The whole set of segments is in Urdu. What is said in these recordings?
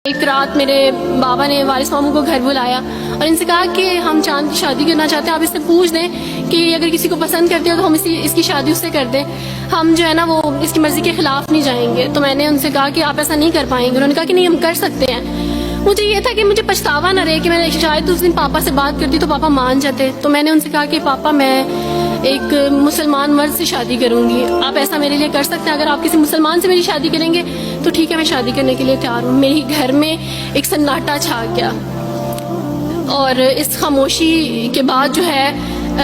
ایک رات میرے بابا نے وارث ماموں کو گھر بلایا اور ان سے کہا کہ ہم چاند کی شادی کرنا چاہتے ہیں، آپ اس سے پوچھ دیں کہ اگر کسی کو پسند کرتے ہو تو ہم اس کی شادی اس سے کر دیں، ہم جو ہے نا وہ اس کی مرضی کے خلاف نہیں جائیں گے۔ تو میں نے ان سے کہا کہ آپ ایسا نہیں کر پائیں گے۔ انہوں نے کہا کہ نہیں، ہم کر سکتے ہیں۔ مجھے یہ تھا کہ مجھے پچھتاوا نہ رہے کہ میں نے شاید اس دن پاپا سے بات کرتی تو پاپا مان جاتے۔ تو میں نے ان سے کہا کہ پاپا میں ایک مسلمان مرد سے شادی کروں گی، آپ ایسا میرے لیے کر سکتے ہیں؟ اگر آپ کسی مسلمان سے میری شادی کریں گے تو ٹھیک ہے، میں شادی کرنے کے لیے تیار ہوں۔ میری گھر میں ایک سناٹا چھا گیا اور اس خاموشی کے بعد جو ہے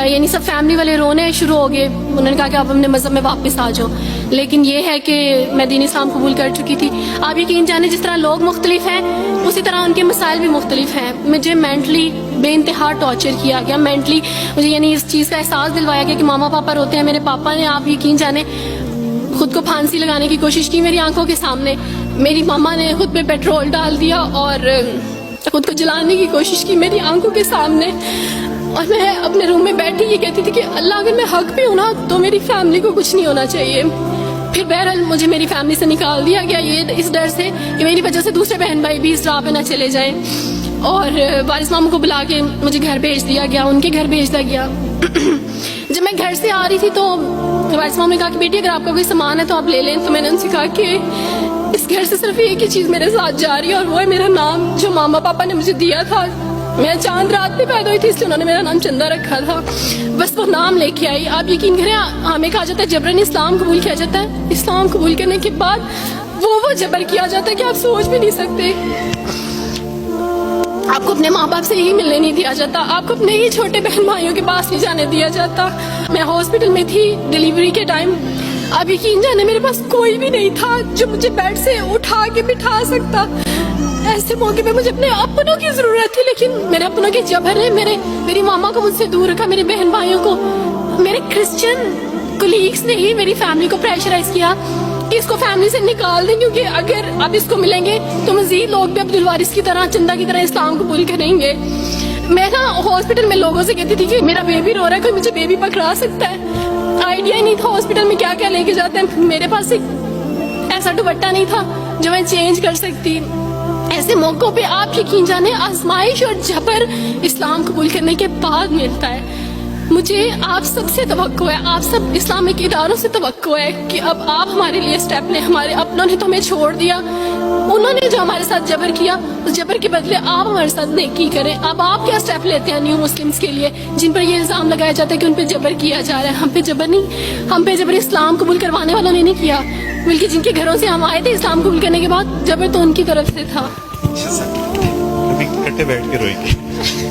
یعنی سب فیملی والے رونے شروع ہو گئے۔ انہوں نے کہا کہ آپ اپنے مذہب میں واپس آ جاؤ، لیکن یہ ہے کہ میں دین اسلام قبول کر چکی تھی۔ آپ یقین جانیں جس طرح لوگ مختلف ہیں اسی طرح ان کے مسائل بھی مختلف ہیں۔ مجھے مینٹلی بے انتہا ٹارچر کیا گیا، مینٹلی مجھے یعنی اس چیز کا احساس دلوایا گیا کہ ماما پاپا روتے ہیں۔ میرے پاپا نے آپ یقین جانیں خود کو پھانسی لگانے کی کوشش کی میری آنکھوں کے سامنے۔ میری ماما نے خود پہ پیٹرول ڈال دیا اور خود کو جلانے کی کوشش کی میری آنکھوں کے سامنے، اور میں اپنے روم میں بیٹھی یہ کہتی تھی کہ اللہ اگر میں حق پہ ہوں نا تو میری فیملی کو کچھ نہیں ہونا چاہیے۔ پھر بہرحال مجھے میری فیملی سے نکال دیا گیا، یہ اس ڈر سے کہ میری وجہ سے دوسرے بہن بھائی بھی اس راہ پہ نہ چلے جائیں، اور وارث ماموں کو بلا کے مجھے گھر بھیج دیا گیا، ان کے گھر بھیج دیا گیا۔ جب میں گھر سے آ رہی تھی تو وارث ماموں نے کہا کہ بیٹی اگر آپ کا کوئی سامان ہے تو آپ لے لیں۔ تو میں نے ان سے کہا کہ اس گھر سے صرف ایک ہی چیز میرے ساتھ جا رہی ہے اور وہ ہے میرا نام جو ماما پاپا نے مجھے دیا تھا۔ میں چاند رات میں پیدا ہوئی تھی اس لیے انہوں نے میرا نام چندہ رکھا تھا، بس وہ نام لے کے آئی۔ آپ یقین کریں ہمیں کہا جاتا ہے جبرن اسلام قبول کیا جاتا ہے، اسلام قبول کرنے کے بعد وہ جبر کیا جاتا ہے کہ آپ سوچ بھی نہیں سکتے۔ آپ کو اپنے ماں باپ سے ہی ملنے نہیں دیا جاتا، آپ کو اپنے ہی چھوٹے بہن بھائیوں کے پاس نہیں جانے دیا جاتا۔ میں ہاسپٹل میں تھی ڈیلیوری کے ٹائم، آپ یقین جانے میرے پاس کوئی بھی نہیں تھا جو مجھے بیڈ سے اٹھا کے بٹھا سکتا۔ ایسے موقع پہ مجھے اپنے اپنوں کی ضرورت تھی، لیکن میرے اپنوں کی جبر نے میری ماما کو مجھ سے دور رکھا، میرے بہن بھائیوں کو۔ میرے کرسچن کولیگس نے ہی میری فیملی کو پریشرائز کیا کہ اس کو فیملی سے نکال دیں، کیونکہ اگر اب اس کو ملیں گے تو مزید لوگ بھی عبد الوارث کی طرح چندہ کی طرح اسلام قبول کریں گے۔ میں نا ہاسپٹل میں لوگوں سے کہتی تھی کہ میرا بیبی رو رہا ہے، کوئی مجھے بیبی پکڑا سکتا ہے۔ آئیڈیا ہی نہیں تھا ہاسپٹل میں کیا کیا لے کے جاتے ہیں، میرے پاس ایک ایسا دوپٹہ نہیں تھا جو میں چینج کر سکتی۔ ایسے موقعوں پہ آپ یقین جانیں آزمائش اور جبر اسلام قبول کرنے کے بعد ملتا ہے۔ مجھے آپ سب سے توقع ہے، آپ سب اسلامک اداروں سے توقع ہے کہ اب آپ ہمارے لیے سٹیپ لیں۔ ہمارے اپنوں نے تو ہمیں چھوڑ دیا، انہوں نے جو ہمارے ساتھ جبر کیا اس جبر کے بدلے آپ ہمارے ساتھ نیکی کریں۔ اب آپ کیا سٹیپ لیتے ہیں نیو مسلمز کے لیے جن پر یہ الزام لگایا جاتا ہے کہ ان پہ جبر کیا جا رہا ہے؟ ہم پہ جبر نہیں، ہم پہ جبر اسلام قبول کروانے والوں نے نہیں کیا، بلکہ جن کے گھروں سے ہم آئے تھے اسلام قبول کرنے کے بعد جبر تو ان کی طرف سے تھا۔ ابھی کٹے بیٹھ کے روئی گی۔